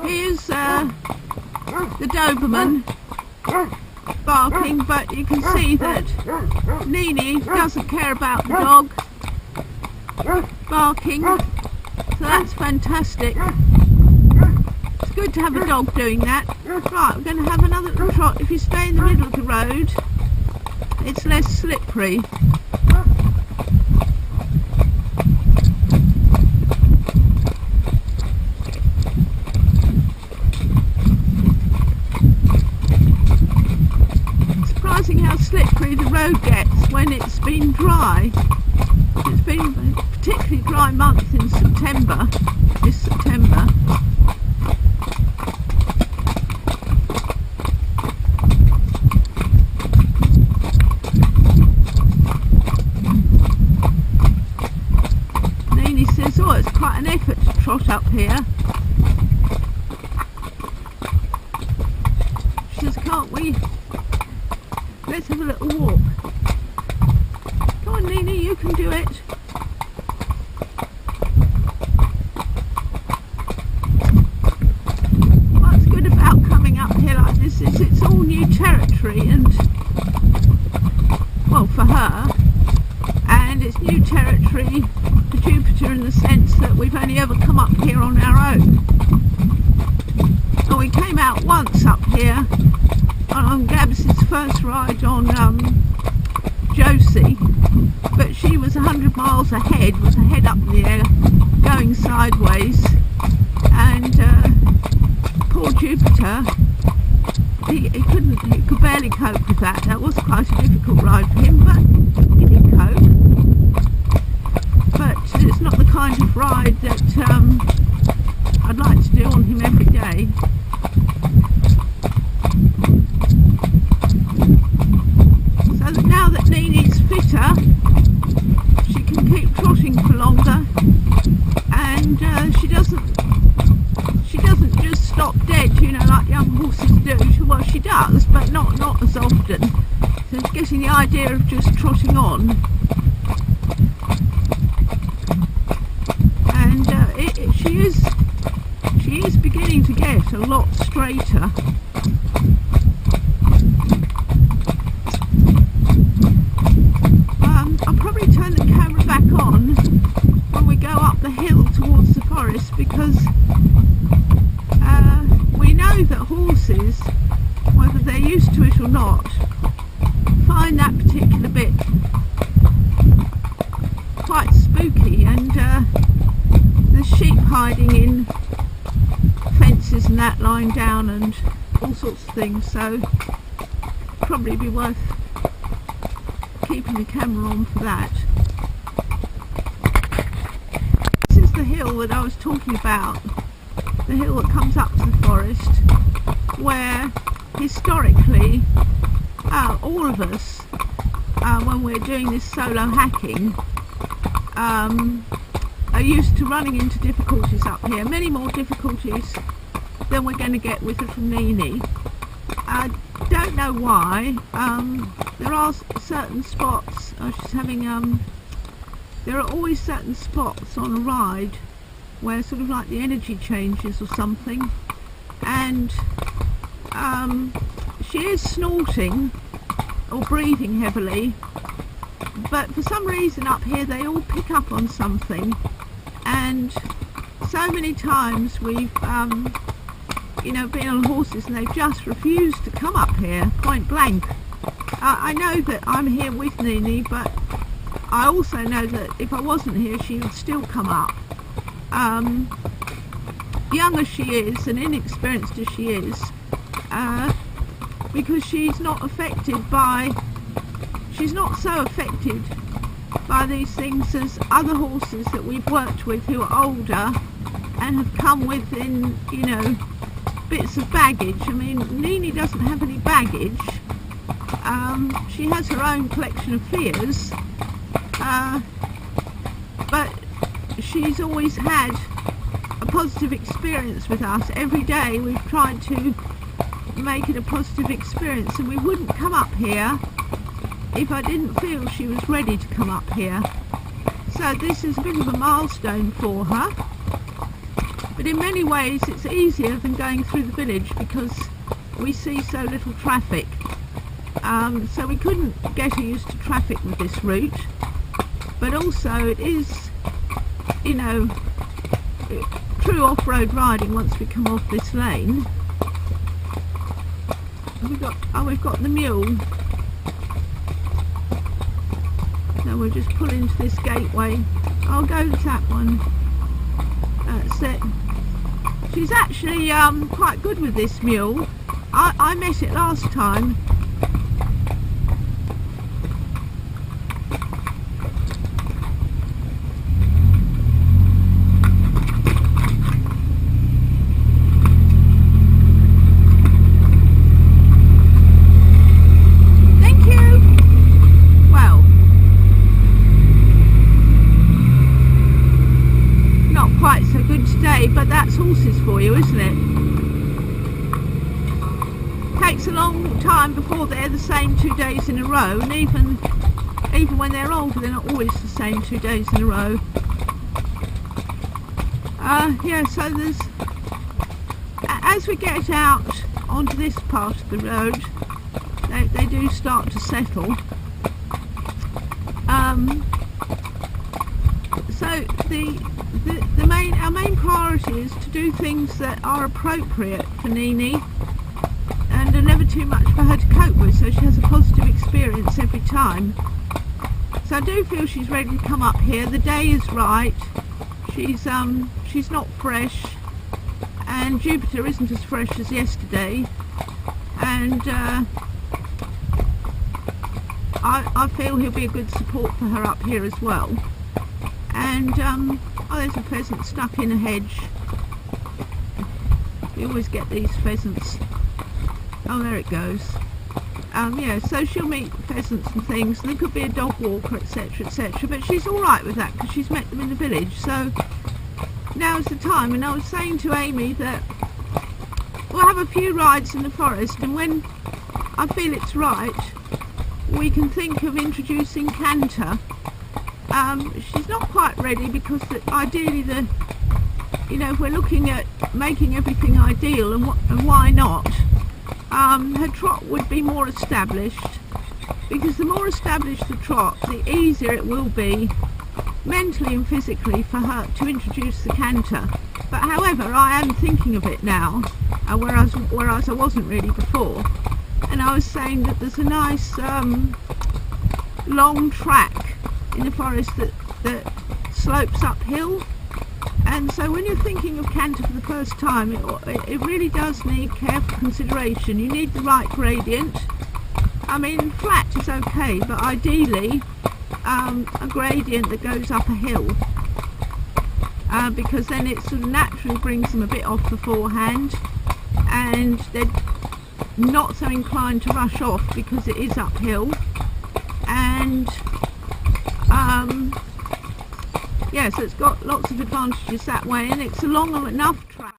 Here's the Doberman barking, but you can see that Nini doesn't care about the dog barking, so that's fantastic. It's good to have a dog doing that. Right, we're going to have another little trot. If you stay in the middle of the road, it's less slippery. Surprising how slippery the road gets when it's been dry. It's been a particularly dry month in September, this September. Nini says, oh, it's quite an effort to trot up here. She says, can't we? Let's have a little walk. Come on, Nini, you can do it. What's good about coming up here like this is it's all new territory, and, well, for her, and it's new territory for Jupiter in the sense that we've only ever come up here on our own. And we came out once up here on Gabs's first ride on Josie, but she was 100 miles ahead, with her head up in the air, going sideways, and poor Jupiter, he could barely cope with that. That was quite a difficult ride for him, but he did cope. But it's not the kind of ride that I'd like to do on him every day. So that now that Nini's fitter, she can keep trotting for longer, and she doesn't just stop dead, you know, like young horses do. Well, she does, but not as often. So it's getting the idea of just trotting on, and she is beginning to get a lot straighter. I'll probably turn the camera back on when we go up the hill towards the forest, because we know that horses, whether they're used to it or not, find that particular bit quite spooky, and there's sheep hiding in fences and that lying down and all sorts of things, so probably be worth keeping the camera on for that. This is the hill that I was talking about, the hill that comes up to the forest, where historically all of us, when we're doing this solo hacking, are used to running into difficulties up here, many more difficulties than we're going to get with her from Nini. I don't know why. There are certain spots, she's having, there are always certain spots on a ride where sort of like the energy changes or something, and she is snorting or breathing heavily, but for some reason up here they all pick up on something, and so many times we've you know, been on horses and they've just refused to come up here, point blank. I know that I'm here with Nini, but I also know that if I wasn't here she would still come up. Young as she is and inexperienced as she is, because she's not so affected by these things as other horses that we've worked with who are older and have come with, in, you know, bits of baggage. I mean, Nini doesn't have any baggage. She has her own collection of fears, but she's always had a positive experience with us. Every day we've tried to make it a positive experience, and we wouldn't come up here if I didn't feel she was ready to come up here. So this is a bit of a milestone for her. but in many ways it's easier than going through the village because we see so little traffic. So we couldn't get her used to traffic with this route, but also it is, you know, true off-road riding once we come off this lane. We've got the mule. So we'll just pull into this gateway. I'll go to that one. That's it. She's actually quite good with this mule. I met it last time. But that's horses for you, isn't it? Takes a long time before they're the same 2 days in a row, and even when they're older, they're not always the same 2 days in a row. Yeah, so there's, as we get out onto this part of the road, they do start to settle. So our main priority is to do things that are appropriate for Nini and are never too much for her to cope with, so she has a positive experience every time. So I do feel she's ready to come up here. The day is right. She's not fresh, and Jupiter isn't as fresh as yesterday, and I feel he'll be a good support for her up here as well. And oh, there's a pheasant stuck in a hedge. We always get these pheasants. Oh, there it goes. Yeah, so she'll meet pheasants and things, and there could be a dog walker, etc, etc, but she's alright with that because she's met them in the village. So now's the time. And I was saying to Amy that we'll have a few rides in the forest, and when I feel it's right, we can think of introducing canter. She's not quite ready because ideally if we're looking at making everything ideal, and why not, her trot would be more established, because the more established the trot, the easier it will be mentally and physically for her to introduce the canter. But however, I am thinking of it now, whereas I wasn't really before, and I was saying that there's a nice long track in the forest that slopes uphill, and so when you're thinking of canter for the first time, it really does need careful consideration. You need the right gradient. I mean, flat is okay, but ideally a gradient that goes up a hill, because then it sort of naturally brings them a bit off beforehand, and they're not so inclined to rush off because it is uphill. And yeah, so it's got lots of advantages that way, and it's a long enough track.